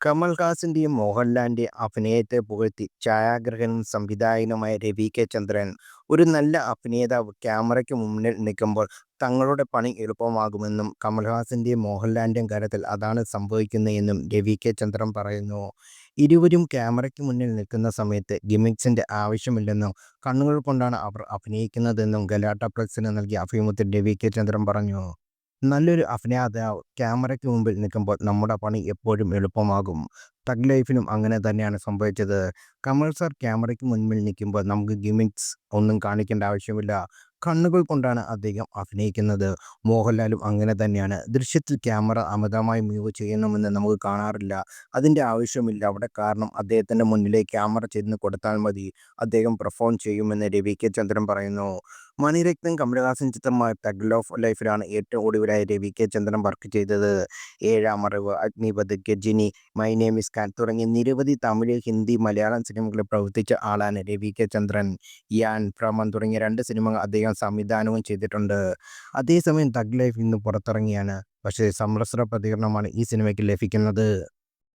കമൽഹാസന്റെയും മോഹൻലാലിന്റെയും അഭിനയത്തെ പുകഴ്ത്തി ഛായാഗ്രഹകനും സംവിധായകനുമായ രവി കെ ചന്ദ്രൻ, ഒരു നല്ല അഭിനേതാവ് ക്യാമറയ്ക്ക് മുന്നിൽ നിൽക്കുമ്പോൾ തങ്ങളുടെ പണി എളുപ്പമാകുമെന്നും കമൽഹാസന്റെയും മോഹൻലാലിന്റെയും കാര്യത്തിൽ അതാണ് സംഭവിക്കുന്നതെന്നും രവി കെ ചന്ദ്രൻ പറയുന്നു. ഇരുവരും ക്യാമറയ്ക്ക് മുന്നിൽ നിൽക്കുന്ന സമയത്ത് ഗിമിക്സിന്റെ ആവശ്യമില്ലെന്നും കണ്ണുകൾ കൊണ്ടാണ് അവർ അഭിനയിക്കുന്നതെന്നും ഗലാട്ട പ്രസിന് നൽകിയ അഭിമുഖത്തിൽ രവി കെ ചന്ദ്രൻ പറഞ്ഞു. നല്ലൊരു അഭിനേതാവ് ക്യാമറയ്ക്ക് മുമ്പിൽ നിൽക്കുമ്പോൾ നമ്മുടെ പണി എപ്പോഴും എളുപ്പമാകും. തഗ് ലൈഫിലും അങ്ങനെ തന്നെയാണ് സംഭവിച്ചത്. കമൽ സാർ ക്യാമറയ്ക്ക് മുൻപിൽ നിൽക്കുമ്പോൾ നമുക്ക് ഗിമിക്സ് ഒന്നും കാണിക്കേണ്ട ആവശ്യമില്ല. കണ്ണുകൾ കൊണ്ടാണ് അദ്ദേഹം അഭിനയിക്കുന്നത്. മോഹൻലാലും അങ്ങനെ തന്നെയാണ്. ദൃശ്യത്തിൽ ക്യാമറ അമിതമായി മൂവ് ചെയ്യണമെന്ന് നമുക്ക് കാണാറില്ല. അതിൻ്റെ ആവശ്യമില്ല അവിടെ. കാരണം അദ്ദേഹത്തിൻ്റെ മുന്നിലേക്ക് ക്യാമറ ചെന്ന് കൊടുത്താൽ മതി, അദ്ദേഹം പെർഫോം ചെയ്യുമെന്ന് രവി കെ ചന്ദ്രൻ പറയുന്നു. മണിരത്നം കമലഹാസൻ ചിത്രമായ തഗ് ലൈഫിലാണ് ഏറ്റവും ഒടുവിലായി രവി കെ ചന്ദ്രൻ വർക്ക് ചെയ്തത്. ഏഴാം അറിവ്, Agnipath, Ghajini, my name is Khan തുടങ്ങിയ നിരവധി തമിഴ്, ഹിന്ദി, മലയാളം സിനിമകളിൽ പ്രവർത്തിച്ച ആളാണ് രവി കെ ചന്ദ്രൻ. യാൻ, ഭ്രമൻ തുടങ്ങിയ 2 സിനിമകൾ അദ്ദേഹം സംവിധാനവും ചെയ്തിട്ടുണ്ട്. അതേസമയം തഗ് ലൈഫ് ഇന്ന് പുറത്തിറങ്ങിയാണ്. പക്ഷേ സമ്മിശ്ര പ്രതികരണമാണ് ഈ സിനിമയ്ക്ക് ലഭിക്കുന്നത്.